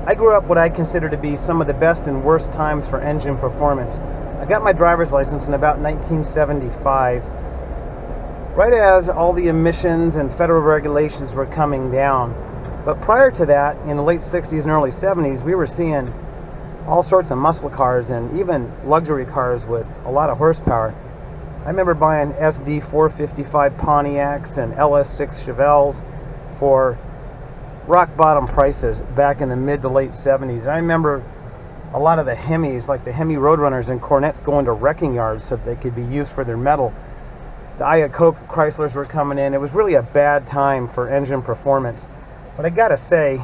I grew up what I consider to be some of the best and worst times for engine performance. I got my driver's license in about 1975, right as all the emissions and federal regulations were coming down. But prior to that, in the late 60s and early 70s, we were seeing all sorts of muscle cars and even luxury cars with a lot of horsepower. I remember buying SD 455 Pontiacs and LS6 Chevelles for rock bottom prices back in the mid to late 70s. I remember a lot of the Hemis, like the Hemi Roadrunners and Corvettes, going to wrecking yards so that they could be used for their metal. The Iacocca Chryslers were coming in. It was really a bad time for engine performance. But I gotta say,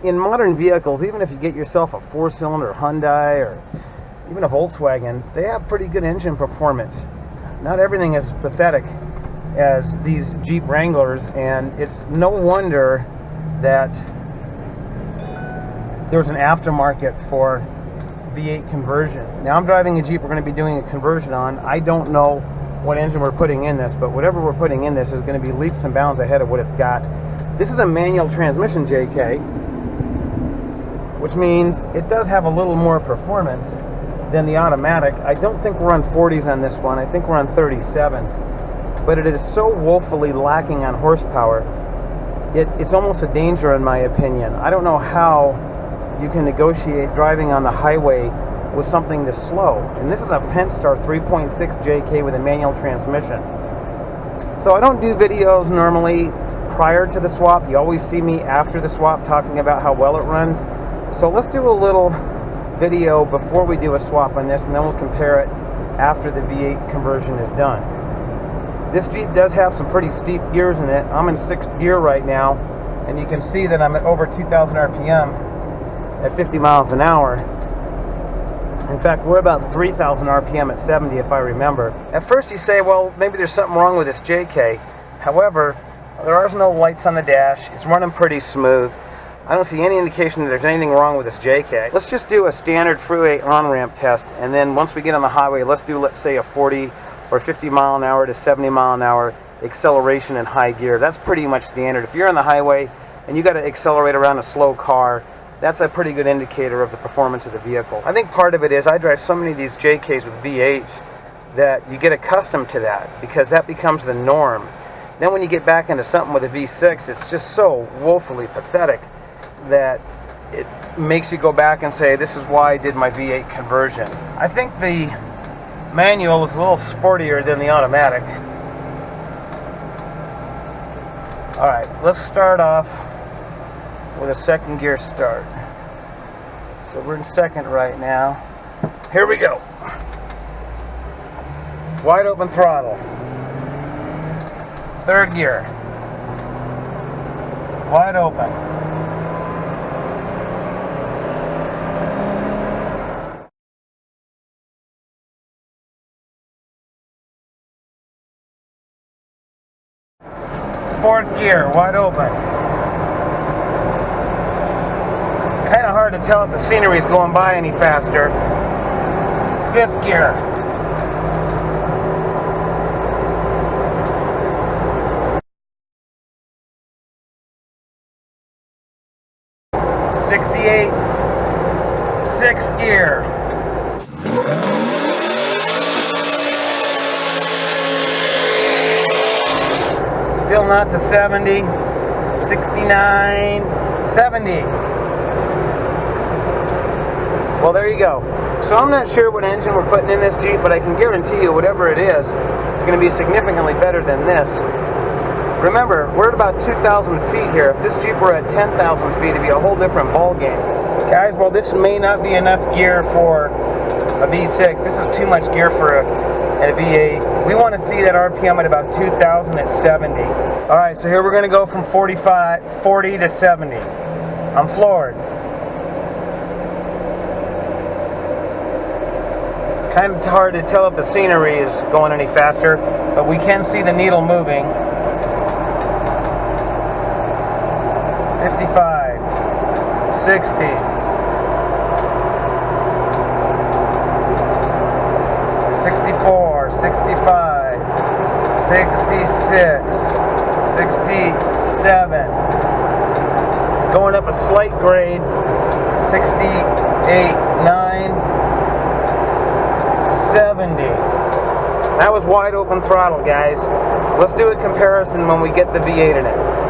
in modern vehicles, even if you get yourself a 4-cylinder Hyundai or even a Volkswagen, they have pretty good engine performance. Not everything is as pathetic as these Jeep Wranglers, and it's no wonder that there's an aftermarket for V8 conversion. Now I'm driving a Jeep we're going to be doing a conversion on. I don't know what engine we're putting in this, but whatever we're putting in this is going to be leaps and bounds ahead of what it's got. This is a manual transmission JK, which means it does have a little more performance than the automatic. I don't think we're on 40s on this one. I think we're on 37s. But it is so woefully lacking on horsepower, it's almost a danger in my opinion. I don't know how you can negotiate driving on the highway with something this slow. And this is a Pentastar 3.6 JK with a manual transmission. So I don't do videos normally prior to the swap. You always see me after the swap talking about how well it runs. So let's do a little video before we do a swap on this, and then we'll compare it after the V8 conversion is done. This Jeep does have some pretty steep gears in it. I'm in 6th gear right now, and you can see that I'm at over 2,000 RPM at 50 miles an hour. In fact, we're about 3,000 RPM at 70 if I remember. At first you say, well, maybe there's something wrong with this JK. However, there are no lights on the dash. It's running pretty smooth. I don't see any indication that there's anything wrong with this JK. Let's just do a standard freeway on-ramp test, and then once we get on the highway, let's do, let's say, a 40 or 50 mile an hour to 70 mile an hour acceleration in high gear. That's pretty much standard. If you're on the highway and you got to accelerate around a slow car, that's a pretty good indicator of the performance of the vehicle. I think part of it is I drive so many of these JKs with V8s that you get accustomed to that because that becomes the norm. Then when you get back into something with a V6, it's just so woefully pathetic that it makes you go back and say, this is why I did my V8 conversion. I think the manual is a little sportier than the automatic. Alright, let's start off with a 2nd gear start. So we're in 2nd right now. Here we go. Wide open throttle. 3rd gear. Wide open. Fourth gear, wide open. Kind of hard to tell if the scenery is going by any faster. 5th gear. '68, 6th gear. Still not to 70, 69, 70. Well, there you go. So I'm not sure what engine we're putting in this Jeep, but I can guarantee you whatever it is, it's going to be significantly better than this. Remember, we're at about 2,000 feet here. If this Jeep were at 10,000 feet, it'd be a whole different ball game. Guys, while this may not be enough gear for a V6, this is too much gear for a V8. We want to see that RPM at about 2,000 at 70. Alright, so here we're going to go from 40 to 70. I'm floored. Kind of hard to tell if the scenery is going any faster, but we can see the needle moving. 55, 60. 64, 65, 66, 67. Going up a slight grade 68, 9, 70. That was wide open throttle, guys. Let's do a comparison when we get the V8 in it.